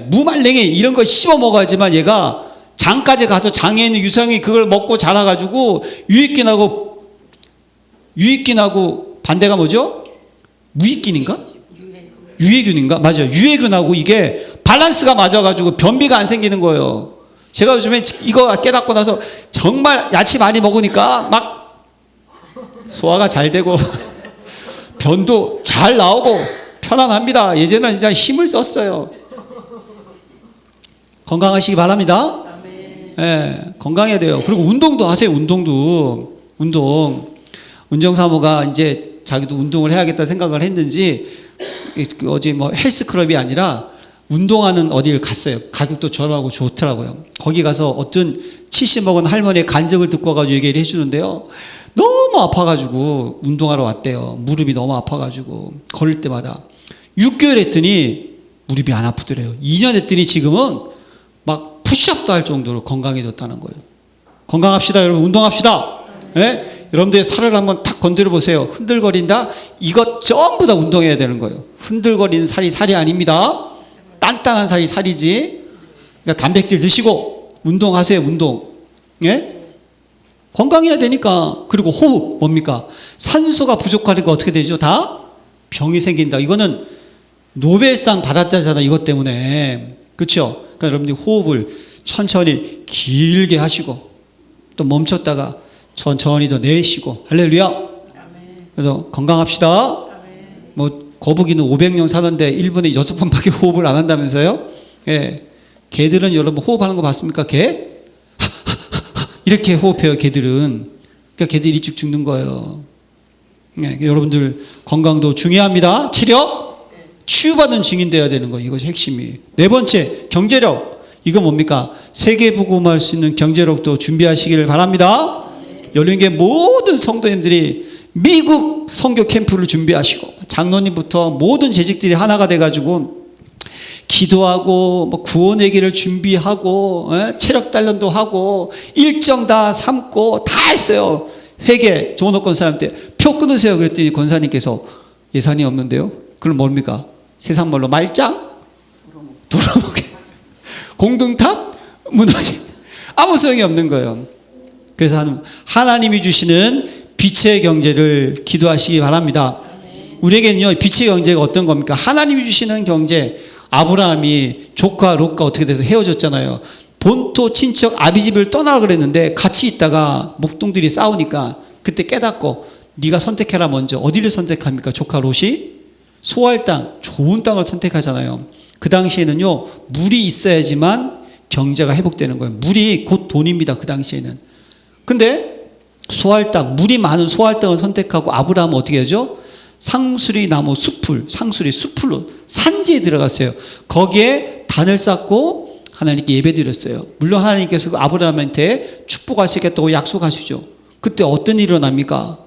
무말랭이 이런 거 씹어 먹어야지만 얘가 장까지 가서 장에 있는 유성이 그걸 먹고 자라가지고 유익균하고 반대가 뭐죠? 무익균인가? 유해균인가? 맞아요. 유해균하고 이게 밸런스가 맞아가지고 변비가 안 생기는 거예요. 제가 요즘에 이거 깨닫고 나서 정말 야채 많이 먹으니까 막 소화가 잘 되고 변도 잘 나오고 편안합니다. 예전에는 진짜 힘을 썼어요. 건강하시기 바랍니다. 예, 건강해야 돼요. 그리고 운동도 하세요. 운동사모가 이제 자기도 운동을 해야겠다 생각을 했는지 어제 뭐 헬스클럽이 아니라 운동하는 어디를 갔어요. 가격도 저렴하고 좋더라고요. 거기 가서 어떤 70 먹은 할머니의 간증을 듣고 와가지고 얘기를 해주는데요. 너무 아파가지고 운동하러 왔대요. 무릎이 너무 아파가지고 걸을 때마다 6개월 했더니 무릎이 안 아프더래요. 2년 했더니 지금은 막 푸시업도 할 정도로 건강해졌다는 거예요. 건강합시다 여러분. 운동합시다. 예? 여러분들 살을 한번 탁 건드려 보세요. 흔들거린다? 이것 전부 다 운동해야 되는 거예요. 흔들거리는 살이 아닙니다. 단단한 살이 살이지. 그러니까 단백질 드시고 운동하세요. 운동. 예? 건강해야 되니까. 그리고 호흡 뭡니까? 산소가 부족하니까 어떻게 되죠? 다 병이 생긴다. 이거는 노벨상 받았잖아요. 이것 때문에. 그렇죠? 그러니까 여러분들이 호흡을 천천히 길게 하시고 또 멈췄다가 천천히 더 내쉬고 할렐루야. 그래서 건강합시다. 뭐 거북이는 500년 사는데 1분에 6번밖에 호흡을 안 한다면서요? 예. 개들은 여러분 호흡하는 거 봤습니까? 개? 이렇게 호흡해요. 개들은. 그러니까 개들이 일찍 죽는 거예요. 예. 여러분들 건강도 중요합니다. 체력 치유받은 증인 되어야 되는 거. 이것이 핵심이. 네 번째 경제력. 이거 뭡니까? 세계 복음할 수 있는 경제력도 준비하시기를 바랍니다. 열린교회 모든 성도님들이 미국 선교 캠프를 준비하시고 장로님부터 모든 재직들이 하나가 돼가지고 기도하고 뭐 구원회계를 준비하고 체력 단련도 하고 일정 다 삼고 다 했어요. 회계 조은옥 권사님한테 표 끊으세요. 그랬더니 권사님께서 예산이 없는데요. 그럼 뭡니까? 세상 말로 말짱? 도로목에 공동탑? 무너지 아무 소용이 없는 거예요. 그래서 하나님이 주시는 빛의 경제를 기도하시기 바랍니다. 우리에게는요, 빛의 경제가 어떤 겁니까? 하나님이 주시는 경제. 아브라함이 조카 롯과 어떻게 돼서 헤어졌잖아요. 본토 친척 아비집을 떠나라 그랬는데 같이 있다가 목동들이 싸우니까 그때 깨닫고 네가 선택해라. 먼저 어디를 선택합니까? 조카 롯이 소할 땅, 좋은 땅을 선택하잖아요. 그 당시에는요, 물이 있어야지만 경제가 회복되는 거예요. 물이 곧 돈입니다. 그 당시에는. 근데 소할 땅, 물이 많은 소할 땅을 선택하고 아브라함은 어떻게 하죠? 상수리 나무 숲을, 상수리 숲으로 산지에 들어갔어요. 거기에 단을 쌓고 하나님께 예배드렸어요. 물론 하나님께서 아브라함한테 축복하시겠다고 약속하시죠. 그때 어떤 일이 일어납니까?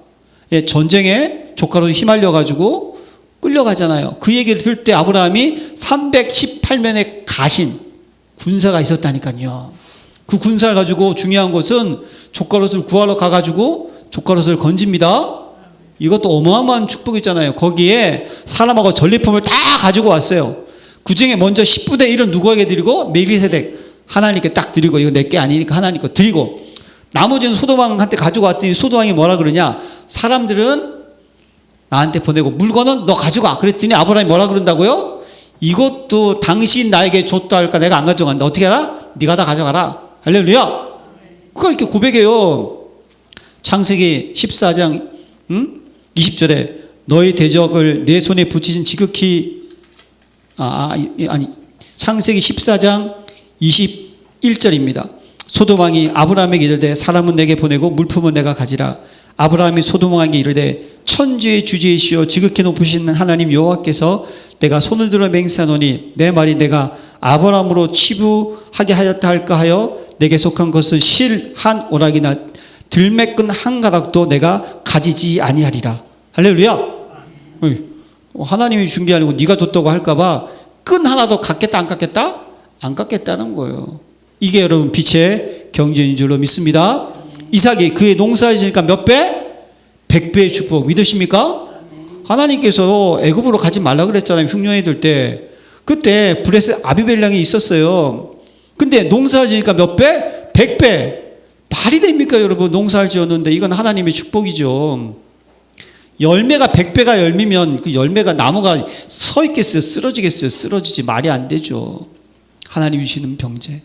예, 전쟁에 조카로 휘말려가지고 끌려가잖아요. 그 얘기를 들을 때 아브라함이 318명의 가신 군사가 있었다니까요. 그 군사를 가지고 중요한 것은 조카롯을 구하러 가가지고 조카롯을 건집니다. 이것도 어마어마한 축복이잖아요. 거기에 사람하고 전리품을 다 가지고 왔어요. 그 중에 먼저 10분의 1은 누구에게 드리고 멜기세덱 하나님께 딱 드리고 이거 내게 아니니까 하나님 거 드리고 나머지는 소돔왕한테 가지고 왔더니 소돔왕이 뭐라 그러냐? 사람들은 나한테 보내고 물건은 너 가져가. 그랬더니 아브라함이 뭐라 그런다고요? 이것도 당신 나에게 줬다 할까 내가 안 가져간다. 어떻게 알아? 네가 다 가져가라. 할렐루야. 그걸 이렇게 고백해요. 창세기 14장 20절에 너희 대적을 내 손에 붙이신 지극히 창세기 14장 21절입니다. 소돔왕이 아브라함에게 이르되 사람은 내게 보내고 물품은 내가 가지라. 아브라함이 소돔왕에게 이르되 천지의 주제이시오 지극히 높으신 하나님 여호와께서 내가 손을 들어 맹세하노니 내 말이 내가 아브라함으로 치부하게 하였다 할까 하여 내게 속한 것은 실 한 오락이나 들매끈 한 가닥도 내가 가지지 아니하리라. 할렐루야. 하나님이 준 게 아니고 네가 줬다고 할까봐 끈 하나도 갖겠다 안 갖겠다? 안 갖겠다는 거예요. 이게 여러분 빛의 경제인 줄로 믿습니다. 이삭이 그의 농사를 지니까 몇 배? 100배의 축복 믿으십니까? 하나님께서 애굽으로 가지 말라 그랬잖아요. 흉년이 들 때. 그때 브레스 아비멜렉이 있었어요. 근데 농사를 지니까 몇 배? 100배. 말이 됩니까 여러분? 농사를 지었는데 이건 하나님의 축복이죠. 열매가 100배가 열미면 그 열매가 나무가 서 있겠어요? 쓰러지겠어요? 쓰러지지. 말이 안 되죠. 하나님이 주시는 병제.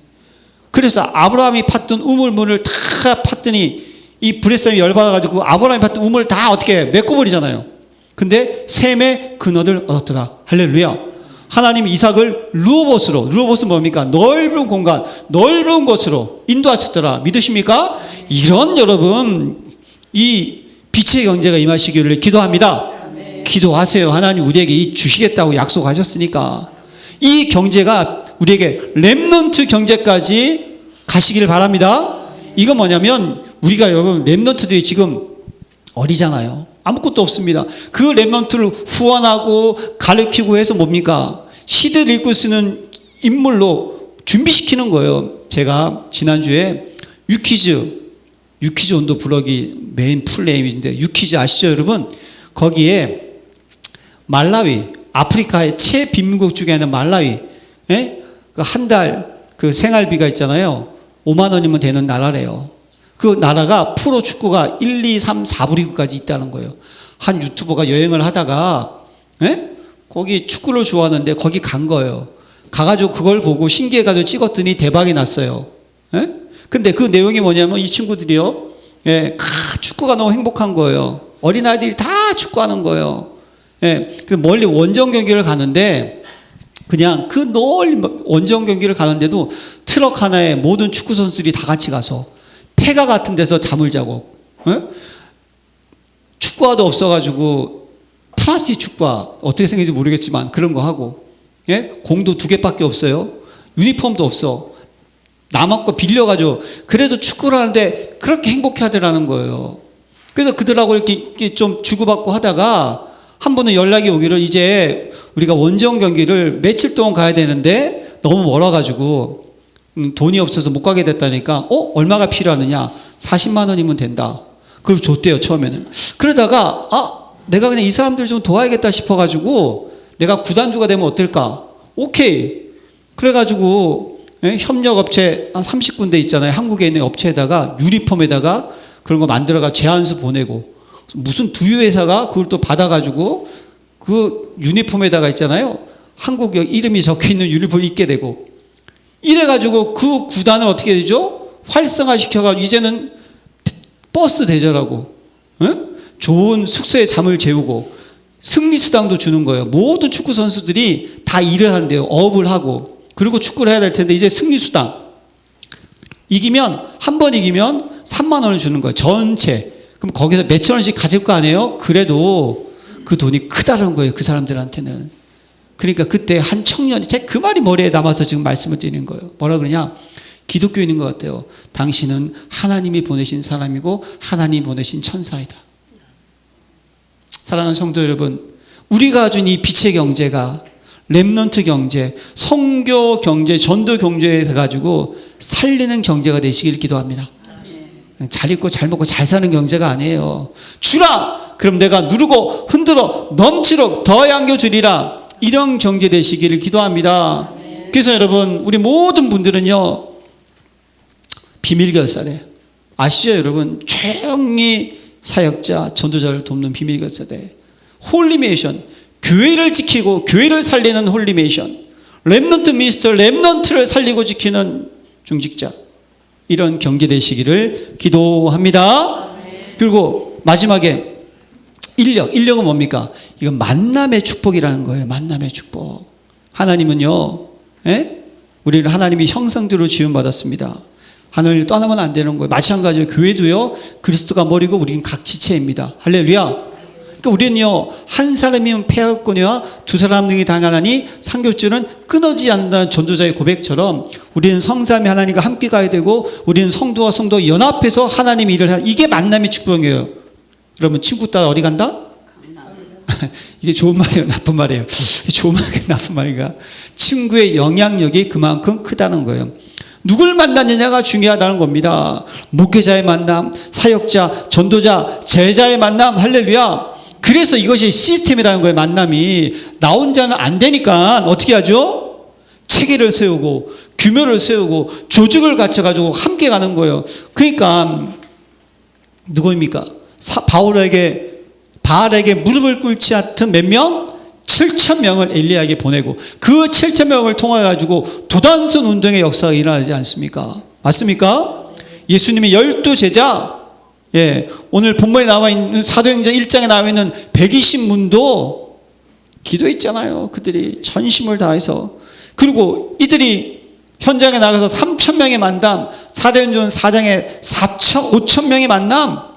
그래서 아브라함이 팠던 우물물을 다 팠더니 이 브레스함이 열받아가지고 아브라함이 팠던 우물을 다 어떻게 메꿔버리잖아요. 근데 샘의 근원을 얻었더라. 할렐루야. 하나님이 이삭을 루호봇은 뭡니까? 넓은 공간, 넓은 곳으로 인도하셨더라. 믿으십니까? 이런 여러분 이 빛의 경제가 임하시기를 기도합니다. 기도하세요. 하나님 우리에게 주시겠다고 약속하셨으니까 이 경제가 우리에게 렘넌트 경제까지 가시기를 바랍니다. 이건 뭐냐면 우리가 여러분 렘넌트들이 지금 어리잖아요. 아무것도 없습니다. 그 렘넌트를 후원하고 가르치고 해서 뭡니까? 시대를 이끌 수 있는 인물로 준비시키는 거예요. 제가 지난주에 유퀴즈 온도 블럭이 메인 풀네임인데 유퀴즈 아시죠 여러분? 거기에 말라위, 아프리카의 최빈민국 중에 하나 말라위, 한 달 그 생활비가 있잖아요. 5만 원이면 되는 나라래요. 그 나라가 프로 축구가 1, 2, 3, 4부 리그까지 있다는 거예요. 한 유튜버가 여행을 하다가 거기 축구를 좋아하는데 거기 간 거예요. 가가지고 그걸 보고 신기해가지고 찍었더니 대박이 났어요. 근데 그 내용이 뭐냐면 이 친구들이요. 축구가 너무 행복한 거예요. 어린아이들이 다 축구하는 거예요. 그 멀리 원정 경기를 가는데 그냥 그 멀리 원정 경기를 가는데도 트럭 하나에 모든 축구 선수들이 다 같이 가서 폐가 같은 데서 잠을 자고 축구화도 없어가지고 플라스틱 축구화 어떻게 생긴지 모르겠지만 그런 거 하고 공도 2개밖에 없어요. 유니폼도 없어. 남의 거 빌려가지고 그래도 축구를 하는데 그렇게 행복해 하더라는 거예요. 그래서 그들하고 이렇게 좀 주고받고 하다가 한 번은 연락이 오기를 이제 우리가 원정 경기를 며칠 동안 가야 되는데 너무 멀어가지고 돈이 없어서 못 가게 됐다니까 얼마가 필요하느냐 40만 원이면 된다. 그걸 줬대요 처음에는. 그러다가 내가 그냥 이 사람들 좀 도와야겠다 싶어가지고 내가 구단주가 되면 어떨까? 오케이. 그래가지고 협력업체 한 30군데 있잖아요. 한국에 있는 업체에다가 유니폼에다가 그런 거 만들어가 제안서 보내고 무슨 두유회사가 그걸 또 받아가지고 그 유니폼에다가 있잖아요. 한국 이름이 적혀있는 유니폼을 입게 되고 이래가지고 그 구단을 어떻게 되죠? 활성화시켜가지고 이제는 버스 대절하고 좋은 숙소에 잠을 재우고 승리수당도 주는 거예요. 모든 축구 선수들이 다 일을 한대요. 업을 하고 그리고 축구를 해야 될 텐데 이제 승리수당 이기면 한 번 이기면 3만 원을 주는 거예요. 전체. 그럼 거기서 몇천 원씩 가질 거 아니에요? 그래도 그 돈이 크다는 거예요. 그 사람들한테는. 그러니까 그때 한 청년이 그 말이 머리에 남아서 지금 말씀을 드리는 거예요. 뭐라 그러냐? 기독교인인 것 같아요. 당신은 하나님이 보내신 사람이고 하나님이 보내신 천사이다. 사랑하는 성도 여러분, 우리가 가진 이 빛의 경제가 렘넌트 경제, 선교 경제, 전도 경제에서 가지고 살리는 경제가 되시길 기도합니다. 잘 입고 잘 먹고 잘 사는 경제가 아니에요. 주라! 그럼 내가 누르고 흔들어 넘치도록 더 안겨주리라. 이런 경제 되시기를 기도합니다. 그래서 여러분 우리 모든 분들은요 비밀결사대 아시죠 여러분? 최영리 사역자 전도자를 돕는 비밀결사대 홀리메이션 교회를 지키고 교회를 살리는 홀리메이션 렘넌트 미니스터 렘넌트를 살리고 지키는 중직자 이런 경계 되시기를 기도합니다. 그리고 마지막에 인력은 뭡니까? 이건 만남의 축복이라는 거예요. 만남의 축복. 하나님은요, 우리는 하나님이 형상대로 지음받았습니다. 하나님을 떠나면 안 되는 거예요. 마찬가지로 교회도요, 그리스도가 머리고 우리는 각 지체입니다. 할렐루야. 그러니까 우리는요, 한 사람이면 패하였거니와 두 사람 등이 당하나니 삼겹줄은 끊어지지 않는다는 전도자의 고백처럼 우리는 성삼위 하나님과 함께 가야 되고 우리는 성도와 성도 연합해서 하나님 일을 하는, 이게 만남의 축복이에요. 여러분, 친구 따라 어디 간다? 이게 좋은 말이에요, 나쁜 말이에요? 좋은 말이에요, 나쁜 말인가? 친구의 영향력이 그만큼 크다는 거예요. 누굴 만나느냐가 중요하다는 겁니다. 목회자의 만남, 사역자, 전도자, 제자의 만남, 할렐루야. 그래서 이것이 시스템이라는 거예요. 만남이 나 혼자는 안 되니까 어떻게 하죠? 체계를 세우고 규모를 세우고 조직을 갖춰가지고 함께 가는 거예요. 그러니까 누구입니까? 바알에게 무릎을 꿇지 않던 몇 명? 7,000명을 엘리야에게 보내고 그 7,000명을 통해 가지고 도단순 운동의 역사가 일어나지 않습니까? 맞습니까? 예수님의 12제자, 오늘 본문에 나와 있는 사도행전 1장에 나와 있는 120문도 기도했잖아요. 그들이 전심을 다해서. 그리고 이들이 현장에 나가서 3,000명의 만남, 사도행전 4장에 5,000명의 만남.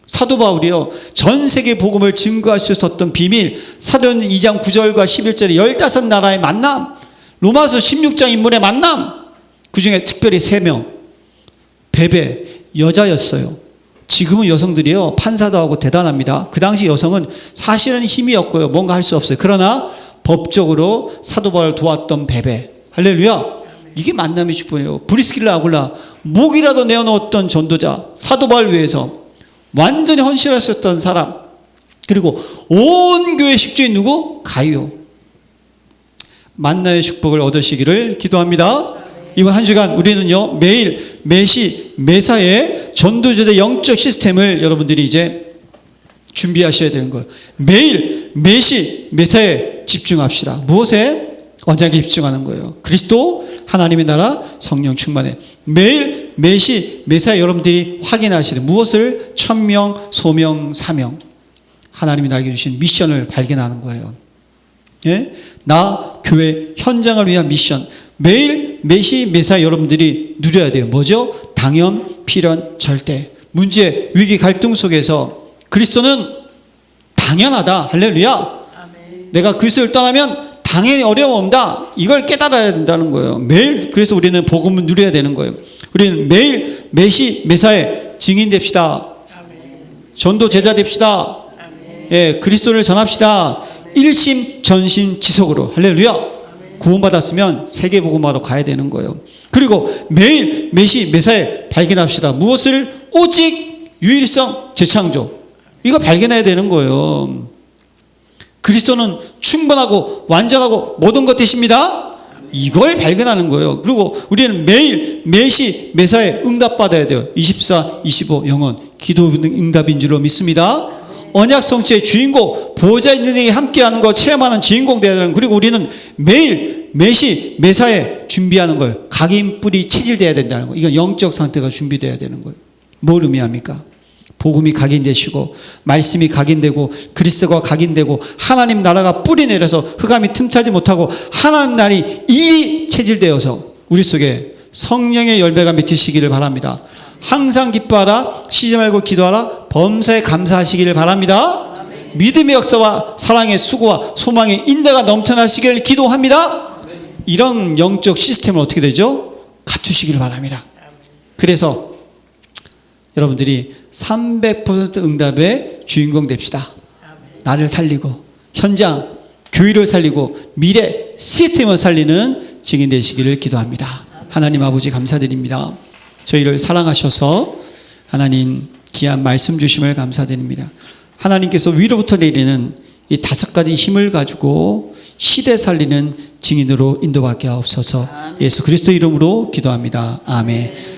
사도 바울이요, 전 세계 복음을 증거할 수 있었던 비밀, 사도행전 2장 9절과 11절에 15나라의 만남, 로마서 16장 인물의 만남, 그 중에 특별히 3명, 베베, 여자였어요. 지금은 여성들이요, 판사도 하고 대단합니다. 그 당시 여성은 사실은 힘이 없고요, 뭔가 할 수 없어요. 그러나 법적으로 사도 바울을 도왔던 베베, 할렐루야. 이게 만남의 축복이에요. 브리스길라 아굴라, 목이라도 내어놓았던 전도자, 사도 바울 위해서 완전히 헌신하셨던 사람, 그리고 온 교회 식주인 누구? 가이오. 만나의 축복을 얻으시기를 기도합니다. 이번 한 주간 우리는요, 매일 매시 매사에 전도제자 영적 시스템을 여러분들이 이제 준비하셔야 되는 거예요. 매일 매시 매사에 집중합시다. 무엇에? 언약에 집중하는 거예요. 그리스도, 하나님의 나라, 성령 충만해. 매일 매시 매사에 여러분들이 확인하시는 무엇을? 천명, 소명, 사명. 하나님이 나에게 주신 미션을 발견하는 거예요. 나 교회 현장을 위한 미션. 매일 매시 매사에 여러분들이 누려야 돼요. 뭐죠? 당연, 필연, 절대. 문제, 위기, 갈등 속에서 그리스도는 당연하다. 할렐루야. 아멘. 내가 그리스도를 떠나면 당연히 어려움 없다. 이걸 깨달아야 된다는 거예요. 매일, 그래서 우리는 복음을 누려야 되는 거예요. 우리는 매일 매시 매사에 증인 됩시다. 전도 제자 됩시다. 그리스도를 전합시다. 일심 전심 지속으로. 할렐루야. 구원받았으면 세계 복음화로 가야 되는 거예요. 그리고 매일 매시 매사에 발견합시다. 무엇을? 오직 유일성 재창조. 이거 발견해야 되는 거예요. 그리스도는 충분하고 완전하고 모든 것 되십니다. 이걸 발견하는 거예요. 그리고 우리는 매일 매시 매사에 응답받아야 돼요. 24, 25 영원 기도 응답인 줄로 믿습니다. 언약 성취의 주인공, 보호자 있는 이에게 함께하는 거 체험하는 주인공 되어야 되는. 그리고 우리는 매일 매시 매사에 준비하는 거예요. 각인 뿌리 체질되어야 된다는 거예요. 이건 영적 상태가 준비되어야 되는 거예요. 뭘 의미합니까? 복음이 각인되시고 말씀이 각인되고 그리스도가 각인되고 하나님 나라가 뿌리 내려서 흑암이 틈타지 못하고 하나님 날이 이 체질되어서 우리 속에 성령의 열매가 맺히시기를 바랍니다. 항상 기뻐하라, 쉬지 말고 기도하라, 범사에 감사하시기를 바랍니다. 믿음의 역사와 사랑의 수고와 소망의 인내가 넘쳐나시기를 기도합니다. 이런 영적 시스템은 어떻게 되죠? 갖추시기를 바랍니다. 그래서 여러분들이 300% 응답의 주인공 됩시다. 나를 살리고 현장, 교회를 살리고 미래 시스템을 살리는 증인 되시기를 기도합니다. 하나님 아버지 감사드립니다. 저희를 사랑하셔서 하나님 귀한 말씀 주심을 감사드립니다. 하나님께서 위로부터 내리는 이 5가지 힘을 가지고 시대 살리는 증인으로 인도받게 하옵소서. 예수 그리스도 이름으로 기도합니다. 아멘.